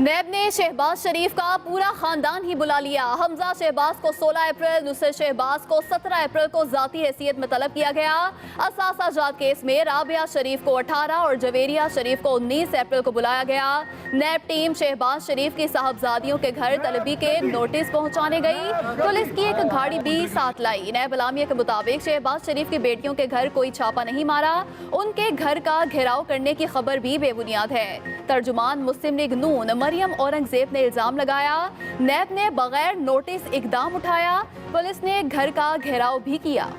नैब ने शहबाज शरीफ का पूरा खानदान ही बुला लिया। हमजा शहबाज को 16 अप्रैल, नुसरत शहबाज को 17 अप्रैल को जाती हैसियत में तलब किया गया। असासा जात केस में राबिया शरीफ को 18 और जवेरिया शरीफ को 19 अप्रैल को बुलाया गया। नैब टीम शहबाज शरीफ की साहबजादियों के घर तलबी के नोटिस पहुंचाने गई। पुलिस की एक गाड़ी भी साथ लाई। नैब अलामिया के मुताबिक शहबाज शरीफ की बेटियों के घर कोई छापा नहीं मारा। उनके घर का घेराव करने की खबर भी बेबुनियाद है। तर्जुमान मुस्लिम लीग नून मरियम औरंगजेब ने इल्जाम लगाया, नैब ने बगैर नोटिस इकदाम उठाया। पुलिस ने घर का घेराव भी किया।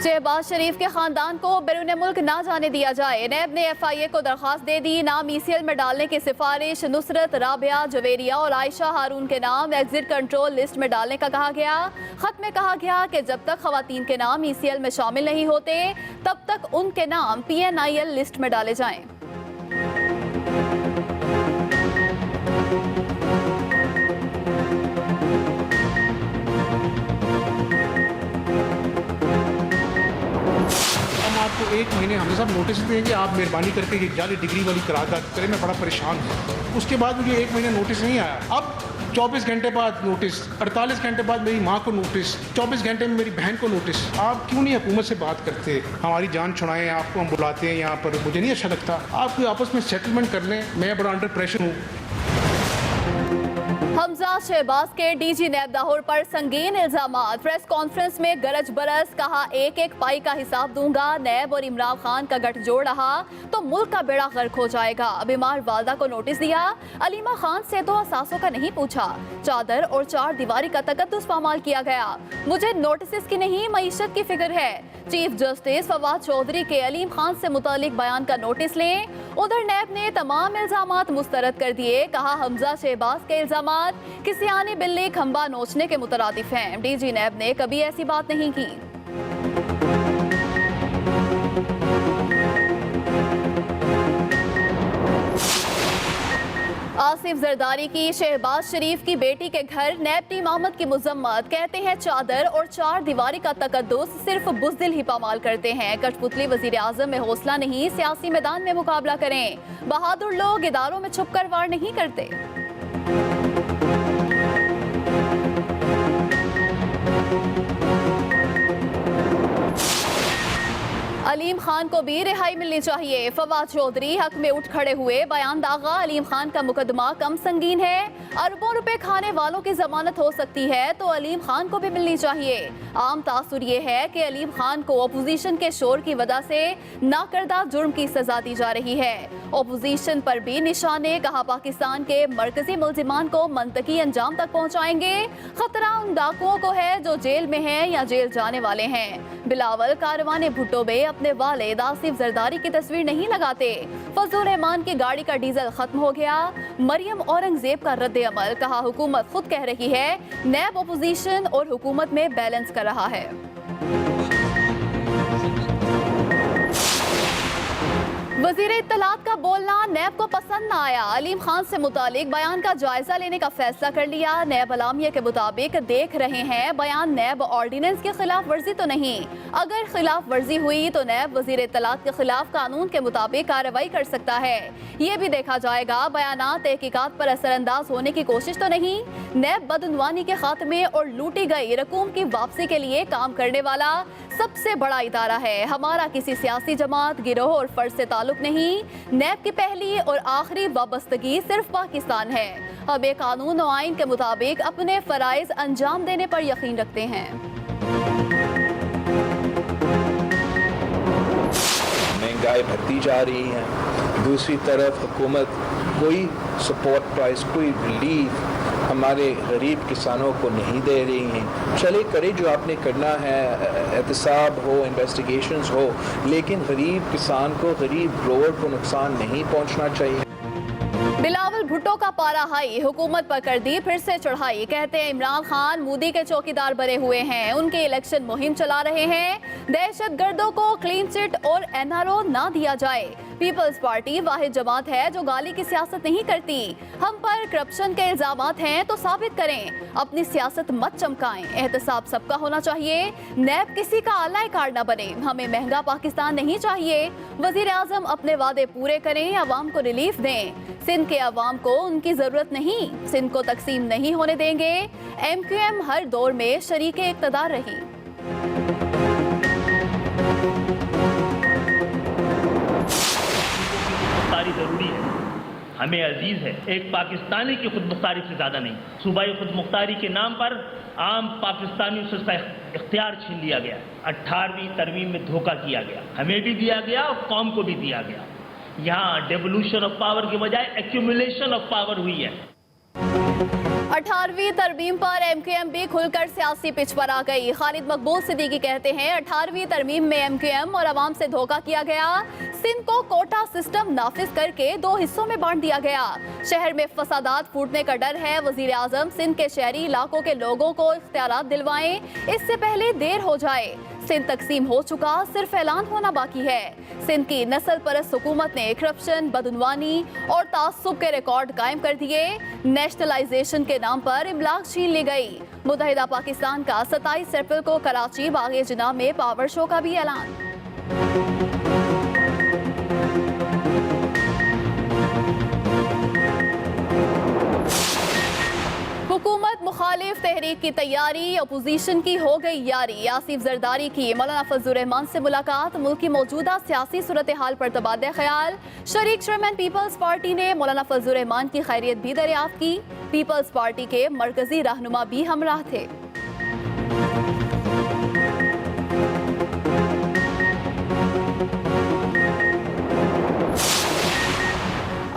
शहबाज शरीफ के खानदान को बैरून मुल्क ना जाने दिया जाए। नैब ने FIA को दरख्वास्त दे दी। नाम ECL में डालने की सिफारिश। नुसरत, राबिया, जवेरिया और आयशा हारून के नाम एग्जिट कंट्रोल लिस्ट में डालने का कहा गया। खत में कहा गया कि जब तक खवातीन के नाम ECL में शामिल नहीं होते तब तक उनके नाम PNIL लिस्ट में डाले जाएं। आपको 1 महीने हमने सब नोटिस दिए कि आप मेहरबानी करके ये जाली डिग्री वाली करारदाद करें। मैं बड़ा परेशान हूँ। उसके बाद मुझे 1 महीने नोटिस नहीं आया। अब 24 घंटे बाद नोटिस, 48 घंटे बाद मेरी माँ को नोटिस, 24 घंटे में मेरी बहन को नोटिस। आप क्यों नहीं हुकूमत से बात करते? हमारी जान छुड़ाएं, आपको हम बुलाते हैं यहाँ पर, मुझे नहीं अच्छा लगता। आप कोई आपस में सेटलमेंट कर लें। मैं बड़ा अंडर प्रेशर हूँ। हमजा शहबाज के DG नैब लाहौर पर संगीन इल्जामात। प्रेस कॉन्फ्रेंस में गरज बरस, कहा एक एक पाई का हिसाब दूंगा। नैब और इमरान खान का गठजोड़ रहा तो मुल्क का बेड़ा गर्क हो जाएगा। बीमार वालदा को नोटिस दिया। अलीमा खान से तो असासों का नहीं पूछा। चादर और 4 दीवारी का तकद्दुस पामाल किया गया। मुझे नोटिस की नहीं मईशत की फिक्र है। चीफ जस्टिस फवाद चौधरी के अलीम खान से मुतालिक बयान का नोटिस लें। उधर नैब ने तमाम इल्जामात मुस्तरद कर दिए। कहा हमजा शहबाज के इल्जामात किसी आने बिल्ली खंबा नोचने के मुतरादिफ हैं। DG नैब ने कभी ऐसी बात नहीं की। आसिफ जरदारी की शहबाज शरीफ की बेटी के घर नैब टीम आमद की मुजम्मत। कहते हैं चादर और 4 दीवारी का तकद्दुस सिर्फ बुज़दिल ही पामाल करते हैं। कठपुतली वजीर आजम में हौसला नहीं, सियासी मैदान में मुकाबला करें। बहादुर लोग इदारों में छुपकर वार नहीं करते। अलीम खान को भी रिहाई मिलनी चाहिए। फवाद चौधरी हक में उठ खड़े हुए। बयान दागा, अलीम खान का मुकदमा कम संगीन है। अरबों रुपए खाने वालों की जमानत हो सकती है तो अलीम खान को भी मिलनी चाहिए। आम तासुर ये है कि अलीम खान को अपोजिशन के शोर की वजह से नाकर्दा जुर्म की सजा दी जा रही है। अपोजिशन पर भी निशाने। कहा पाकिस्तान के मरकजी मुल्जिमान को मंतकी अंजाम तक पहुँचाएंगे। खतरा उन डाकुओं को है जो जेल में हैं या जेल जाने वाले हैं। बिलावल कारवाने भुट्टो में अपने वालिद आसिफ जरदारी की तस्वीर नहीं लगाते। फजल रहमान की गाड़ी का डीजल खत्म हो गया। मरियम औरंगजेब का रद्द अमल। कहा हुकूमत खुद कह रही है नैब अपोजिशन और हुकूमत में बैलेंस कर रहा है। वजीर इत्तलात का बोलना नैब को पसंद न आया। अलीम खान से मुतालिक बयान का जायजा लेने का फैसला कर लिया। नैब अलामिया के मुताबिक देख रहे हैं बयान नैब ऑर्डिनेंस की खिलाफ वर्जी तो नहीं। अगर खिलाफ वर्जी हुई तो नैब वजीर इत्तलात के खिलाफ कानून के मुताबिक कार्रवाई कर सकता है। ये भी देखा जाएगा बयानात तहकीकात पर असरअंदाज होने की कोशिश तो नहीं। नैब बदउनवानी के खात्मे और लूटी गई रकूम की वापसी के लिए काम करने वाला सबसे बड़ा इदारा है। हमारा किसी सियासी जमात, गिरोह और फर्ज से ताल्लुक नहीं। नैब की पहली और आखिरी वाबस्तगी सिर्फ पाकिस्तान है। हम एक कानून और आइन के मुताबिक अपने फराइज अंजाम देने पर यकीन रखते हैं। महंगाई बढ़ती जा रही है, दूसरी तरफ हुकूमत कोई सपोर्ट प्राइस, कोई रिलीफ हमारे गरीब किसानों को नहीं दे रही हैं। चले करे जो आपने करना है, एहतसाब हो, इन्वेस्टिगेशंस हो, लेकिन गरीब किसान को, गरीब ग्रोवर को नुकसान नहीं पहुंचना चाहिए। बिलावल भुट्टो का पारा हाई, हुकूमत पर कर दी फिर से चढ़ाई। कहते हैं इमरान खान मोदी के चौकीदार बने हुए हैं, उनकी इलेक्शन मुहिम चला रहे हैं। दहशतगर्दों को क्लीन चिट और एनआरओ ना दिया जाए। पीपल्स पार्टी वाहिद जमात है जो गाली की सियासत नहीं करती। हम पर करप्शन के इल्जामात हैं तो साबित करें, अपनी सियासत मत चमकाएं। एहतसाब सबका होना चाहिए, नैब किसी का आला कार न बने। हमें महंगा पाकिस्तान नहीं चाहिए। वजीर आजम अपने वादे पूरे करें, अवाम को रिलीफ दें। सिंध के अवाम को उनकी जरूरत नहीं, सिंध को तकसीम नहीं होने देंगे। MQM हर दौर में शरीके इक़्तिदार रही। जरूरी है, हमें अजीज है। एक पाकिस्तानी की खुद मुख्तारी से ज्यादा नहीं। सूबाई खुद मुख्तारी के नाम पर आम पाकिस्तानियों से उसका इख्तियार छीन लिया गया। 18वीं तरमीम में धोखा किया गया, हमें भी दिया गया और कौम को भी दिया गया। यहाँ डेवोल्यूशन ऑफ पावर की बजाय एक्यूमुलेशन ऑफ पावर हुई है। 18वीं तरमीम पर MQM भी खुलकर सियासी पिच पर आ गई। खालिद मकबूल सिद्दीकी कहते हैं 18वीं तरमीम में MQM और अवाम से धोखा किया गया। सिंध को कोटा सिस्टम नाफिज करके 2 हिस्सों में बांट दिया गया। शहर में फसादात फूटने का डर है। वजीर आजम सिंध के शहरी इलाकों के लोगों को इख्तियारात दिलवाएं, इससे पहले देर हो जाए। सिंध तकसीम हो चुका, सिर्फ ऐलान होना बाकी है। सिंध की नस्ल परस्त हुकूमत ने करप्शन, बदउनवानी और तासुब के रिकॉर्ड कायम कर दिए। नेशनलाइजेशन के नाम पर इमलाक छीन ली गई। मुत्तहिदा पाकिस्तान का 27 अप्रैल को कराची बागे जिना में पावर शो का भी ऐलान। हुकूमत मुखालिफ तहरीक की तैयारी, अपोजिशन की हो गई यारी। आसिफ जरदारी की मौलाना फजलुर रहमान से मुलाकात, मुल्क की मौजूदा सियासी सूरत हाल पर तबादला ख्याल। शरीक चेयरमैन पीपल्स पार्टी ने मौलाना फजलुर रहमान की खैरियत भी दरियाफ्त की। पीपल्स पार्टी के मरकजी रहनुमा भी हमराह थे।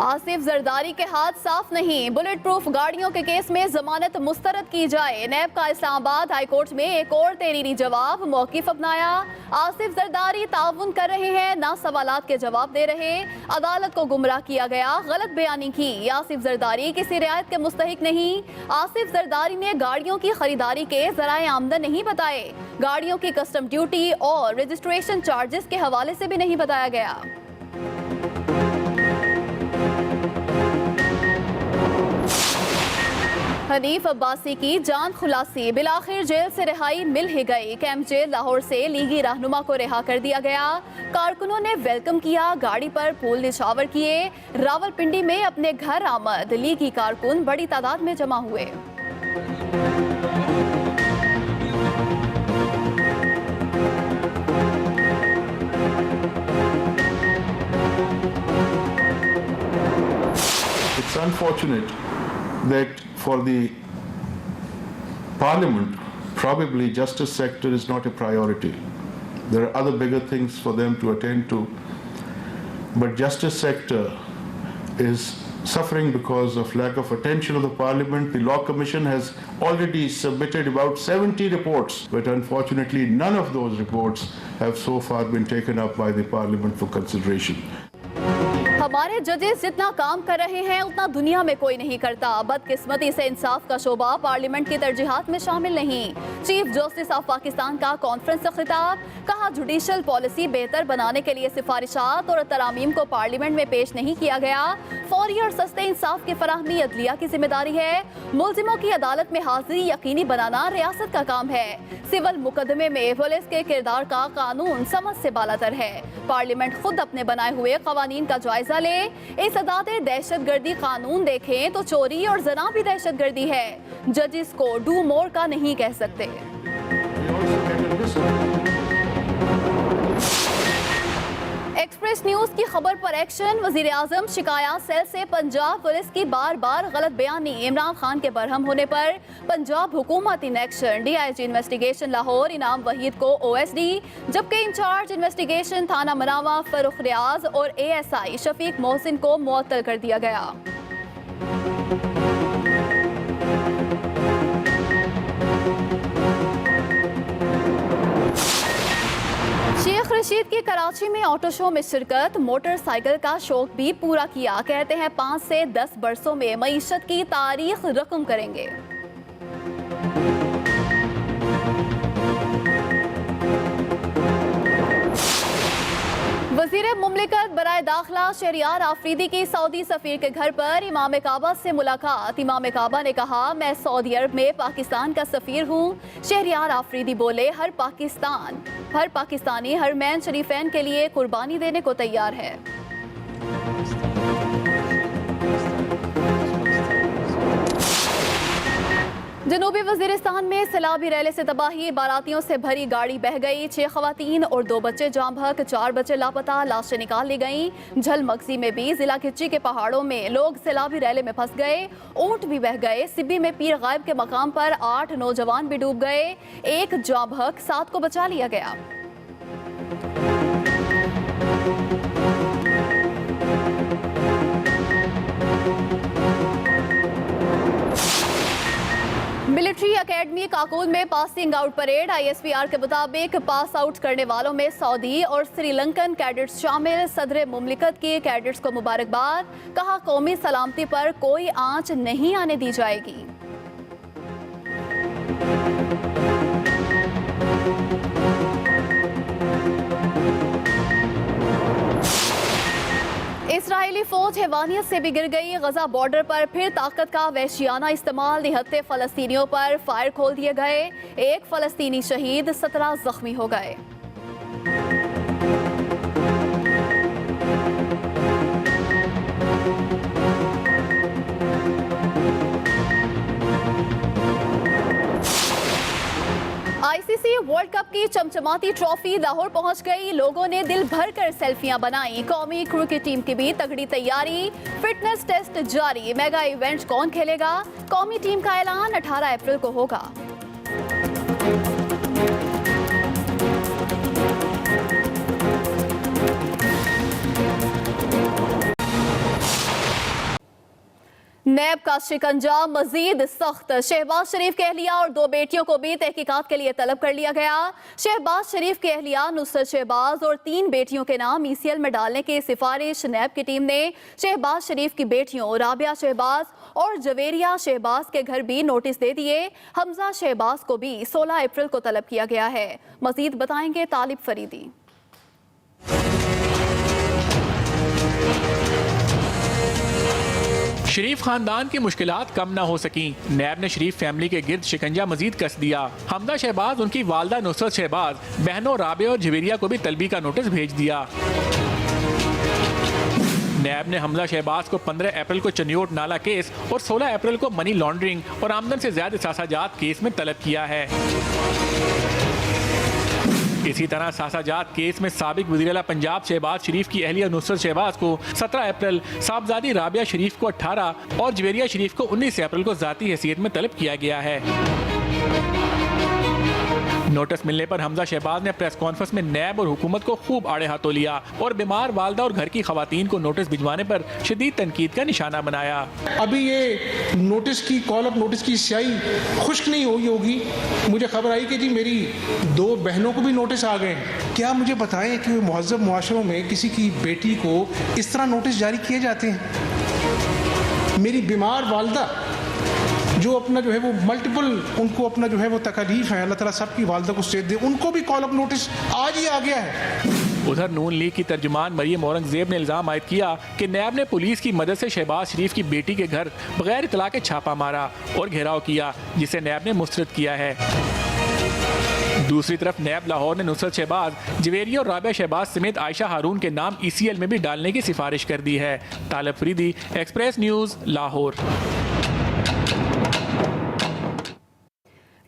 आसिफ जरदारी के हाथ साफ नहीं, बुलेट प्रूफ गाड़ियों के केस में जमानत मुस्तरद की जाए। नैब का इस्लामाबाद हाई कोर्ट में एक और तहरीरी जवाब, मौकिफ अपनाया। आसिफ जरदारी ताउन कर रहे हैं, ना सवालात के जवाब दे रहे। अदालत को गुमराह किया गया, गलत बयानी की। आसिफ जरदारी किसी रियायत के मुस्तहिक नहीं। आसिफ जरदारी ने गाड़ियों की खरीदारी के जराए आमदन नहीं बताए। गाड़ियों की कस्टम ड्यूटी और रजिस्ट्रेशन चार्जेस के हवाले से भी नहीं बताया गया। हनीफ अब्बासी की जान खुलासी, बिलाखिर जेल से रिहाई मिल ही गई। कैंप जेल लाहौर से लीगी रहनुमा को रिहा कर दिया गया। कारकुनों ने वेलकम किया, गाड़ी पर फूल निछावर किए। रावलपिंडी में अपने घर आमद, लीगी कारकुन बड़ी तादाद में जमा हुए। It's unfortunate that for the Parliament, probably justice sector is not a priority. There are other bigger things for them to attend to, but justice sector is suffering because of lack of attention of the Parliament. The Law Commission has already submitted about 70 reports, but unfortunately none of those reports have so far been taken up by the Parliament for consideration. हमारे जजेस जितना काम कर रहे हैं उतना दुनिया में कोई नहीं करता। बदकिस्मती से इंसाफ का शोबा पार्लियामेंट की तरजीहात में शामिल नहीं। चीफ जस्टिस ऑफ पाकिस्तान का कॉन्फ्रेंस से खिताब, कहा जुडिशल पॉलिसी बेहतर बनाने के लिए सिफारिशात और तरामीम को पार्लियामेंट में पेश नहीं किया गया। फौरी और सस्ते इंसाफ की फराहमी अदलिया की जिम्मेदारी है। मुलजिमों की अदालत में हाजिरी यकीनी बनाना रियासत का काम है। सिविल मुकदमे में पुलिस के किरदार का कानून समझ से बालातर है। पार्लियामेंट खुद अपने बनाए हुए कवानीन का जायजा ले। इस अदाते दहशतगर्दी कानून देखें तो चोरी और जना भी दहशतगर्दी है। जजिस को डू मोर का नहीं कह सकते। एक्सप्रेस न्यूज की खबर पर एक्शन, वजीर आजम शिकायत सेल से पंजाब पुलिस की बार बार गलत बयानी। इमरान खान के बरहम होने पर पंजाब हुकूमत in action. DIG investigation Lahore इनाम वहीद को OSD, जबकि इंचार्ज इन्वेस्टिगेशन थाना मनावा फरुख रियाज और ASI शफीक मोहसिन को मुअत्तल कर दिया गया। शेख रशीद की कराची में ऑटो शो में शिरकत, मोटरसाइकिल का शौक भी पूरा किया। कहते हैं 5 से 10 बरसों में मईशत की तारीख रकम करेंगे। वज़ीर मुमलिकत बराए दाखिला शहरियार आफरीदी की सऊदी सफीर के घर पर इमाम काबा से मुलाकात। इमाम काबा ने कहा, मैं सऊदी अरब में पाकिस्तान का सफीर हूँ। शहरियार आफरीदी बोले, हर पाकिस्तानी हरमैन शरीफैन के लिए कुर्बानी देने को तैयार है। जनूबी वजीरिस्तान में सैलाबी रैले से तबाही, बारातियों से भरी गाड़ी बह गई। 6 खवातीन और 2 बच्चे जाम बहक, 4 बच्चे लापता, लाशें निकाल ली गईं। झलमगसी में भी जिला खिच्ची के पहाड़ों में लोग सैलाबी रैले में फंस गए। ऊंट भी बह गए। सिब्बी में पीर गायब के मकाम पर 8 नौजवान भी डूब गए। 1 जाम बहक, 7 को बचा लिया गया। मिलिट्री एकेडमी काकुल में पासिंग आउट परेड। ISPR के मुताबिक पास आउट करने वालों में सऊदी और श्रीलंकन कैडेट्स शामिल। सदर मुमलिकत के कैडेट्स को मुबारकबाद। कहा, कौमी सलामती पर कोई आंच नहीं आने दी जाएगी। इसराइली फौज हैवानियत से भी गिर गई। गजा बॉर्डर पर फिर ताकत का वहशियाना इस्तेमाल। निहत्ते फलस्तीनियों पर फायर खोल दिए गए। 1 फलस्तीनी शहीद, 17 जख्मी हो गए। ICC वर्ल्ड कप की चमचमाती ट्रॉफी लाहौर पहुंच गई। लोगों ने दिल भर कर सेल्फियां बनाई। कौमी क्रिकेट टीम की भी तगड़ी तैयारी। फिटनेस टेस्ट जारी। मेगा इवेंट कौन खेलेगा? कौमी टीम का ऐलान 18 अप्रैल को होगा। नैब का शिकंजा मजीद सख्त। शहबाज शरीफ की अहलिया और 2 बेटियों को भी तहकीकात के लिए तलब कर लिया गया। शहबाज शरीफ की अहलिया नुसरत शहबाज और 3 बेटियों के नाम ECL में डालने की सिफारिश नैब की टीम ने शहबाज शरीफ की बेटियों राबिया शहबाज और जवेरिया शहबाज के घर भी नोटिस दे दिए। हमजा शहबाज को भी 16 अप्रैल को तलब किया गया है। मजीद बताएंगे तालिब फरीदी। शरीफ खानदान की मुश्किलात कम न हो सकी। नैब ने शरीफ फैमिली के गिर्द शिकंजा मजीद कस दिया। हमदा शहबाज, उनकी वालदा नुसरत शहबाज, बहनों राबिया और जवेरिया को भी तलबी का नोटिस भेज दिया। नैब ने हमदा शहबाज को 15 अप्रैल को चनियोट नाला केस और 16 अप्रैल को मनी लॉन्ड्रिंग और आमदन से ज्यादा सासाजात केस में तलब किया है। इसी तरह सासाजात केस में साबिक वज़ीर-ए-आला पंजाब शहबाज शरीफ की अहलिया नुसरत शहबाज को 17 अप्रैल, साहबजादी राबिया शरीफ को 18 और जवेरिया शरीफ को 19 अप्रैल को ज़ाती हैसियत में तलब किया गया है। नोटिस मिलने पर हमजा शहबाज ने प्रेस कॉन्फ्रेंस में नैब और हुकूमत को खूब आड़े हाथों लिया और बीमार वालदा और घर की खवातीन को नोटिस भिजवाने पर शदीद तनकीद का निशाना बनाया। अभी ये नोटिस की कॉल अप नोटिस की स्याही खुश्क नहीं हुई होगी। मुझे खबर आई कि जी मेरी 2 बहनों को भी नोटिस आ गए। क्या मुझे बताएं कि मुहज़्ज़ब मुआशरों में किसी की बेटी को इस तरह नोटिस जारी किए जाते हैं? मेरी बीमार वालदा जो अपना जो है वो मल्टीपल उनको अपना जो है वो तकलीफ है, अल्लाह ताला सबकी वालदा को सेहत दे, उनको भी कॉल अप नोटिस आज ही आ गया है। उधर नून लीग की तर्जुमान मरियम औरंगजेब ने इल्ज़ाम आयद किया कि नैब ने पुलिस की मदद से शहबाज शरीफ की बेटी के घर बगैर इतला के छापा मारा और घेराव किया, जिसे नैब ने मुस्तरद किया है। दूसरी तरफ नैब लाहौर ने नुसरत शहबाज, जवेरिया और राबिया शहबाज समेत आयशा हारून के नाम ECL में भी डालने की सिफारिश कर दी है। Talib Faridi, Express News, Lahore.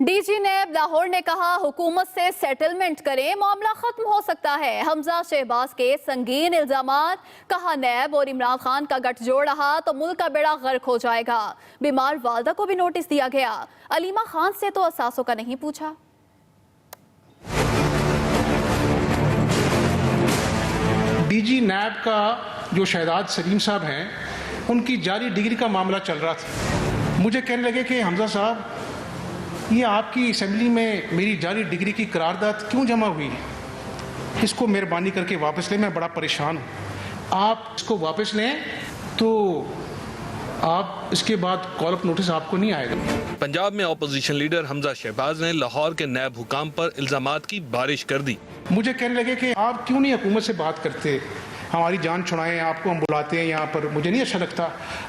DG NAB Lahore ने कहा, हुकूमत से सेटलमेंट करें, मामला खत्म हो सकता है। हमजा शहबाज के संगीन इल्जामात। कहा, नैब और इमरान खान का गठजोड़ रहा तो मुल्क का बेड़ा गर्क हो जाएगा। बीमार वालदा को भी नोटिस दिया गया। अलीमा खान से तो असासों का नहीं पूछा। DG नैब का जो शहजाद सलीम साहब हैं, उनकी जारी डिग्री का मामला चल रहा था। मुझे कहने लगे कि हमजा साहब, ये आपकी असेंबली में मेरी जारी डिग्री की करारदाद क्यों जमा हुई है? इसको मेहरबानी करके वापस लें, मैं बड़ा परेशान हूँ। आप इसको वापस लें तो आप इसके बाद कॉल अप नोटिस आपको नहीं आएगा। पंजाब में अपोजिशन लीडर हमजा शहबाज ने लाहौर के नैब हुकाम पर इल्जामात की बारिश कर दी। मुझे कहने लगे कि आप क्यों नहीं हुकूमत से बात करते, हमारी जान छुड़ाएं, आपको हम बुलाते हैं यहाँ पर, मुझे नहीं अच्छा लगता।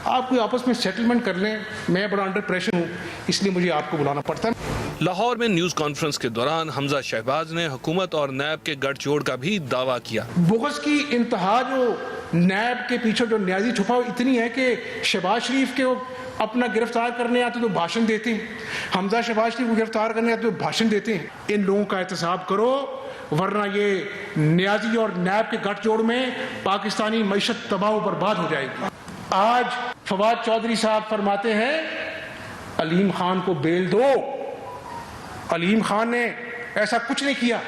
आप कोई आपस में सेटलमेंट कर लें, मैं बड़ा अंडर प्रेशर हूँ, इसलिए मुझे आपको बुलाना पड़ता है। लाहौर में न्यूज कॉन्फ्रेंस के दौरान हमजा शहबाज ने हुकूमत और नैब के गठजोड़ का भी दावा किया। बुग़्ज़ की इंतहा जो नैब के पीछे जो न्याजी छुपा इतनी है कि शहबाज शरीफ के अपना गिरफ्तार करने आते तो भाषण देते हैं, हमजा शहबाज शरीफ को गिरफ्तार करने आते तो भाषण देते हैं। इन लोगों का एहतसाब करो, वरना ये न्याजी और नैब के गठजोड़ में पाकिस्तानी मईशत तबाह और बर्बाद हो जाएगी। आज फवाद चौधरी साहब फरमाते हैं अलीम खान को बेल दो। अलीम खान ने ऐसा कुछ नहीं किया,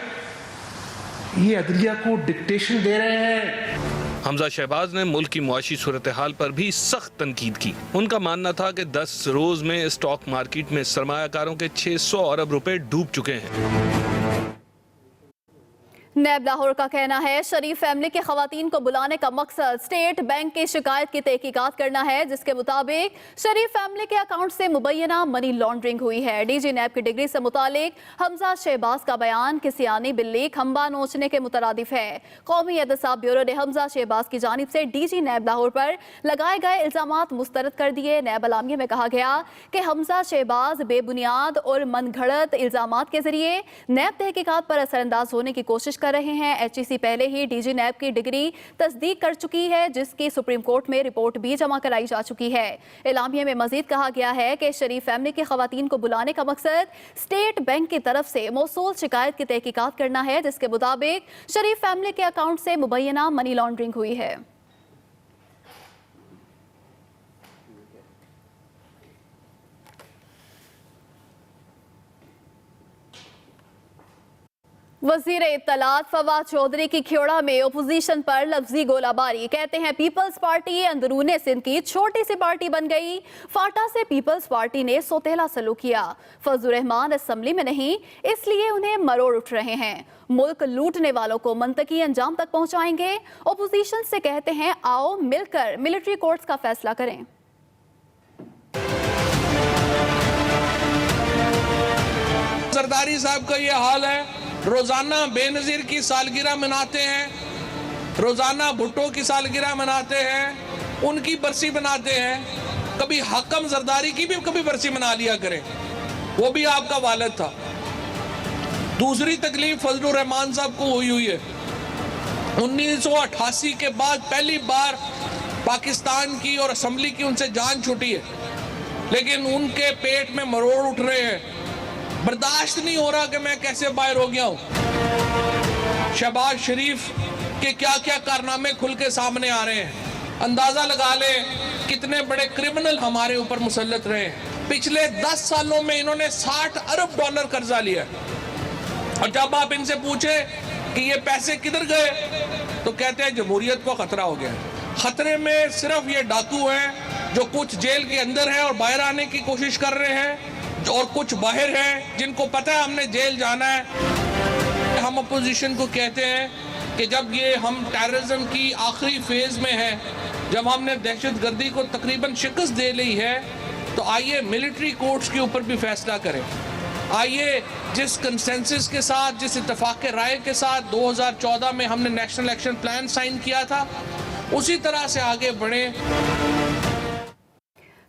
ये अदलिया को डिक्टेशन दे रहे हैं। हमजा शहबाज ने मुल्क की मुआशी सूरत हाल पर भी सख्त तनकीद की। उनका मानना था कि 10 रोज में स्टॉक मार्केट में सरमायाकारों के 600 अरब रुपए डूब चुके हैं। नैब लाहौर का कहना है शरीफ फैमिली के खवातीन को बुलाने का मकसद स्टेट बैंक की शिकायत की तहकीकात करना है, जिसके मुताबिक शरीफ फैमिली के अकाउंट से मुबैना मनी लॉन्ड्रिंग हुई है। डीजी नैब की डिग्री से मुतालिक हमजा शहबाज का बयान किसी आनी बिल्ली खंबा नोचने के मुतरादिफ है। कौमी एहतसाब ब्यूरो ने हमजा शहबाज की जानिब से डीजी नैब लाहौर पर लगाए गए इल्जामात मुस्तरद कर दिए। नैब अलामिया में कहा गया कि हमजा शहबाज बेबुनियाद और मनगढ़ंत इल्जामात के जरिए नैब तहकीकात पर असरअंदाज होने की कोशिश कर रहे हैं। एचईसी पहले ही डीजी नैब की डिग्री तस्दीक कर चुकी है, जिसकी सुप्रीम कोर्ट में रिपोर्ट भी जमा कराई जा चुकी है। एलामिया में मजीद कहा गया है कि शरीफ फैमिली की खवातीन को बुलाने का मकसद स्टेट बैंक की तरफ से मौसूल शिकायत की तहकीकात करना है, जिसके मुताबिक शरीफ फैमिली के अकाउंट से मुबैना मनी लॉन्ड्रिंग हुई है। वजीर इत्तलात फवाद चौधरी की ख्योड़ा में ओपोजिशन पर लफ्जी गोलाबारी। कहते हैं पीपल्स पार्टी अंदरूने सिंध की छोटी सी पार्टी बन गई। फाटा से पीपल्स पार्टी ने सोतेला सलूक किया। फजलुर रहमान असेंबली में नहीं, इसलिए उन्हें मरोड़ उठ रहे हैं। मुल्क लूटने वालों को मंतकी अंजाम तक पहुंचाएंगे। ओपोजिशन से कहते हैं आओ मिलकर मिलिट्री कोर्ट्स का फैसला करें। जरदारी साहब का ये हाल है, रोजाना बेनजीर की सालगिरह मनाते हैं, रोजाना भुट्टो की सालगिरह मनाते हैं, उनकी बरसी मनाते हैं। कभी हकम जरदारी की भी कभी बरसी मना लिया करें, वो भी आपका वालिद था। दूसरी तकलीफ फजलुर रहमान साहब को हुई है। 1988 के बाद पहली बार पाकिस्तान की और असम्बली की उनसे जान छूटी है, लेकिन उनके पेट में मरोड़ उठ रहे हैं। बर्दाश्त नहीं हो रहा कि मैं कैसे बाहर हो गया हूं। शहबाज शरीफ के क्या क्या कारनामे खुल के सामने आ रहे हैं। अंदाजा लगा ले कितने बड़े क्रिमिनल हमारे ऊपर मुसल्लत रहे हैं। पिछले 10 सालों में इन्होंने 60 अरब डॉलर कर्जा लिया, और जब आप इनसे पूछे कि ये पैसे किधर गए तो कहते हैं जमहूरियत को खतरा हो गया। खतरे में सिर्फ ये डाकू हैं जो कुछ जेल के अंदर है और बाहर आने की कोशिश कर रहे हैं, और कुछ बाहर हैं जिनको पता है हमने जेल जाना है। हम अपोजिशन को कहते हैं कि जब ये हम टेररिज्म की आखिरी फेज में हैं, जब हमने दहशतगर्दी को तकरीबन शिकस्त दे ली है, तो आइए मिलिट्री कोर्ट्स के ऊपर भी फैसला करें। आइए जिस कंसेंसस के साथ, जिस इत्तेफाक राय के साथ 2014 में हमने नेशनल एक्शन प्लान साइन किया था, उसी तरह से आगे बढ़े।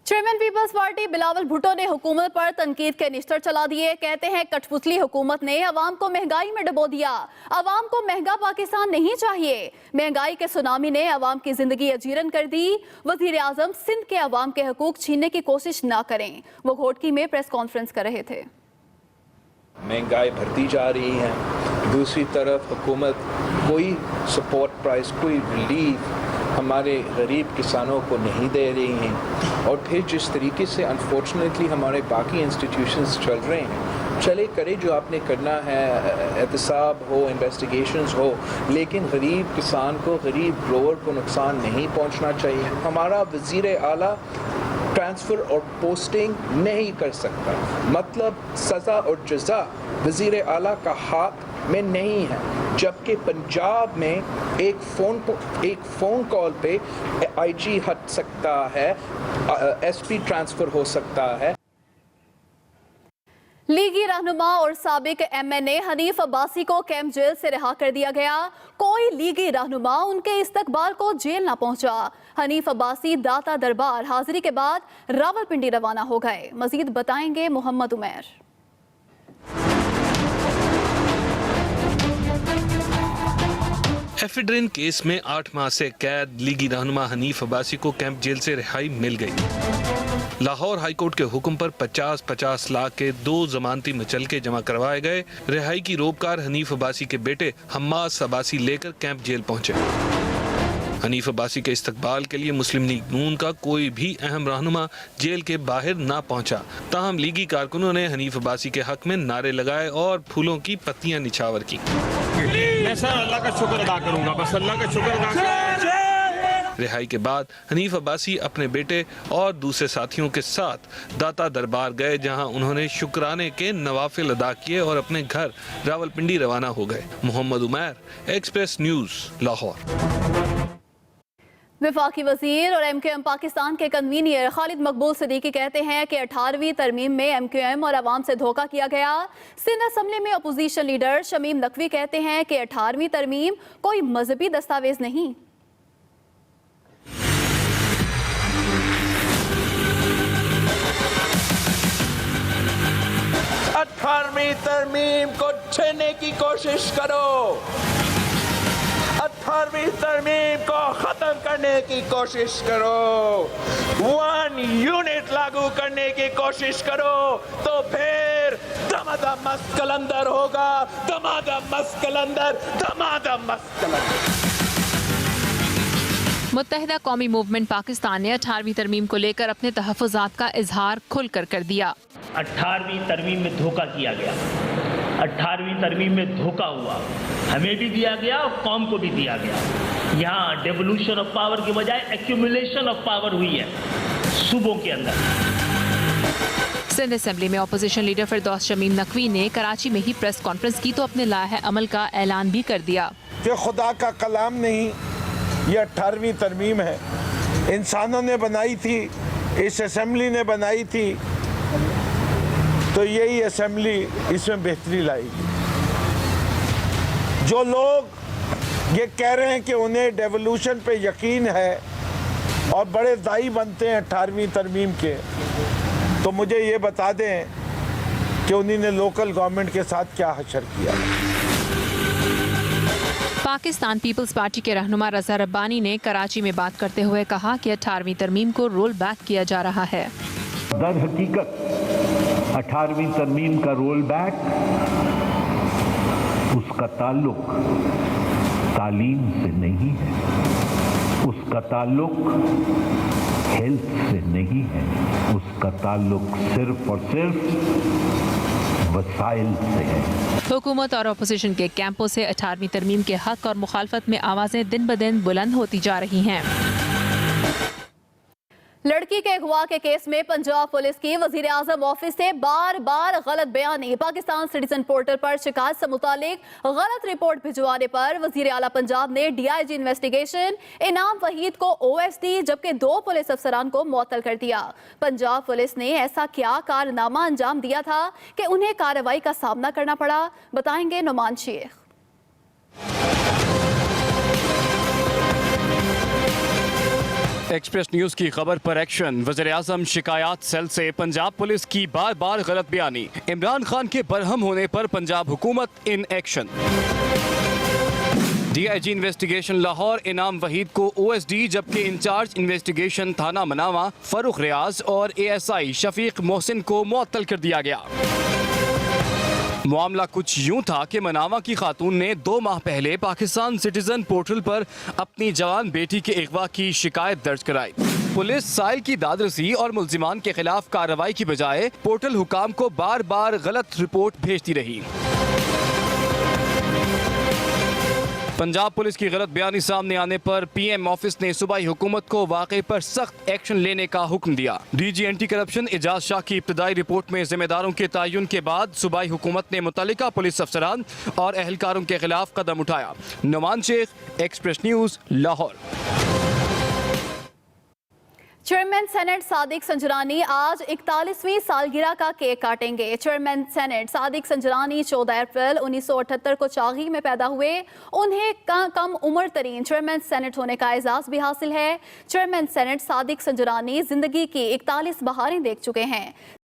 Chairman People's Party Bilawal Bhutto ने हुकूमत पर तनकीद के निश्तर चला दिए। कहते हैं कठपुतली हुकूमत ने अवाम को महंगाई में डुबो दिया। अवाम को महंगा पाकिस्तान नहीं चाहिए। महंगाई के सुनामी ने अवाम की जिंदगी अजीरन कर दी। वजीर आजम सिंध के अवाम के हकूक छीनने की कोशिश ना करें। वो घोटकी में प्रेस कॉन्फ्रेंस कर रहे थे। महंगाई बढ़ती जा रही है, दूसरी तरफ हुकूमत कोई सपोर्ट प्राइस, कोई रिलीफ हमारे गरीब किसानों को नहीं दे रही हैं। और फिर जिस तरीके से अनफॉर्चुनेटली हमारे बाकी इंस्टीट्यूशंस चल रहे हैं, चले करे जो आपने करना है, एहतसाब हो, इन्वेस्टिगेशंस हो, लेकिन गरीब किसान को, गरीब ग्रोवर को नुकसान नहीं पहुंचना चाहिए। हमारा वज़ीर आला ट्रांसफ़र और पोस्टिंग नहीं कर सकता, मतलब सज़ा और जज़ा वज़ीर आला का हाथ में नहीं है। जबकि पंजाब में एक फ़ोन कॉल पे IG हट सकता है, SP ट्रांसफ़र हो सकता है। लीगी रहनुमा और साबिक MNA हनीफ अब्बासी को कैंप जेल से रिहा कर दिया गया। कोई लीगी रहनुमा उनके इस्तकबाल को जेल न पहुंचा। हनीफ अब्बासी दाता दरबार हाजिरी के बाद रावलपिंडी रवाना हो गए। मजीद बताएंगे मोहम्मद उमैर। एफिड्रिन केस में 8 माह से कैद लीगी रहनुमा हनीफ अब्बासी को कैंप जेल से रिहाई मिल गई। लाहौर हाईकोर्ट के हुक्म पर 50-50 लाख के 2 जमानती मुचलके जमा करवाए गए। रिहाई की रोबकार हनीफ अब्बासी के बेटे हम्मास अब्बासी लेकर कैंप जेल पहुंचे। हनीफ अब्बासी के इस्तकबाल के लिए मुस्लिम लीग नून का कोई भी अहम रहनुमा जेल के बाहर ना पहुंचा। ताहम लीगी कारकुनों ने हनीफ अब्बासी के हक में नारे लगाए और फूलों की पत्तियां निछावर की। मैं सर अल्लाह का शुक्र अदा करूंगा, बस अल्लाह का शुक्र अदा करूंगा। रिहाई के बाद हनीफ अब्बासी अपने बेटे और दूसरे साथियों के साथ दाता दरबार गए, जहां उन्होंने शुक्राने के नवाफिल अदा किए और अपने घर रावलपिंडी रवाना हो गए। Mohammad Umair, Express News, Lahore. वफाकी वजीर और MQM पाकिस्तान के कन्वीनियर खालिद मकबूल सिद्दीकी कहते हैं कि 18वीं तरमीम में MQM और अवाम से धोखा किया गया। सिंध असम्बली में अपोजिशन लीडर शमीम नकवी कहते हैं कि 18वीं तरमीम कोई मजहबी दस्तावेज नहीं। 18वीं तरमीम को छीनने की कोशिश करो, 18वीं तरमीम को खत्म करने की कोशिश करो, 1 यूनिट लागू करने की कोशिश करो, तो फिर दमादम मस्त कलंदर होगा, दमादम मस्त कलंदर, दमादम मस्त कलंदर। मुत्तहिदा कौमी मूवमेंट पाकिस्तान ने 18वीं तरमीम को लेकर अपने तहफ़्फ़ुज़ात का इजहार खुलकर कर दिया। 18वीं तरमीम में धोखा किया गया, 18वीं तरमीम में धोखा हुआ, हमें भी दिया गया और कौम को भी दिया गया। यहाँ डेवोल्यूशन ऑफ पावर की बजाय एक्यूमुलेशन ऑफ पावर हुई है सूबों के अंदर। सिंध असेंबली में अपोजिशन लीडर फिरदौस शमीम नकवी ने कराची में ही प्रेस कॉन्फ्रेंस की तो अपने लाहे अमल का ऐलान भी कर दिया। ये खुदा का कलाम नहीं, ये 18वीं तरमीम है, इंसानों ने बनाई थी, इस असेंबली ने बनाई थी, तो यही असेंबली इसमें बेहतरी लाएगी। जो लोग ये कह रहे हैं कि उन्हें डेवोल्यूशन पे यकीन है और बड़े दाई बनते हैं 18वीं तरमीम के, तो मुझे ये बता दें कि उन्होंने लोकल गवर्नमेंट के साथ क्या हशर किया। पाकिस्तान पीपल्स पार्टी के रहनुमा रज़ा रब्बानी ने कराची में बात करते हुए कहा कि 18वीं तरमीम को रोल बैक किया जा रहा है। दर हकीकत 18वीं तरमीम का रोल बैक, उसका ताल्लुक तालीम से नहीं है, उसका ताल्लुक हेल्थ से नहीं है, उसका ताल्लुक सिर्फ और सिर्फ वसाइल से है। हुकूमत और अपोजिशन के कैंपों से 18वीं तरमीम के हक और मुखालफत में आवाज़ें दिन ब दिन बुलंद होती जा रही हैं। लड़की के अगवा के केस में पंजाब पुलिस की वजीर आजम ऑफिस से बार बार गलत बयानी। पाकिस्तान सिटीजन पोर्टल पर शिकायत से मुतालिक गलत रिपोर्ट भिजवाने पर वजीर आला पंजाब ने DIG इन्वेस्टिगेशन इनाम वहीद को OSD जबकि 2 पुलिस अफसरान को मुअत्तल कर दिया। पंजाब पुलिस ने ऐसा क्या कारनामा अंजाम दिया था कि उन्हें कार्रवाई का सामना करना पड़ा, बताएंगे नुमान शेख। एक्सप्रेस न्यूज की खबर पर एक्शन। वज़ीर-ए-आज़म शिकायत सेल से पंजाब पुलिस की बार बार गलत बयानी। इमरान खान के बरहम होने पर पंजाब हुकूमत in action. DIG investigation Lahore इनाम वहीद को OSD जबकि इंचार्ज इन्वेस्टिगेशन थाना मनावा फरूख रियाज और ASI शफीक मोहसिन को मुअत्तल कर दिया गया। मामला कुछ यूं था कि मनावा की खातून ने 2 माह पहले पाकिस्तान सिटीजन पोर्टल पर अपनी जवान बेटी के अगवा की शिकायत दर्ज कराई। पुलिस साइल की दादरसी और मुल्जिमान के खिलाफ कार्रवाई की बजाय पोर्टल हुकाम को बार बार गलत रिपोर्ट भेजती रही। पंजाब पुलिस की गलत बयानी सामने आने पर PM ऑफिस ने सूबाई हुकूमत को वाक़े पर सख्त एक्शन लेने का हुक्म दिया। DG anti corruption Ejaz Shah की इब्तदाई रिपोर्ट में जिम्मेदारों के तयन के बाद सूबाई हुकूमत ने मुतल्लिका पुलिस अफसरान और एहलकारों के खिलाफ कदम उठाया। Nauman Sheikh, Express News, Lahore. Chairman senate Sadiq Sanjrani आज 41वीं सालगिरह का केक काटेंगे। चेयरमैन सेनेट सादिक संजरानी 14 अप्रैल 1978 को चागी में पैदा हुए। उन्हें कम उम्र तरीन चेयरमैन सेनेट होने का एजाज भी हासिल है। चेयरमैन सेनेट सादिक संजरानी जिंदगी की 41 बहारें देख चुके हैं।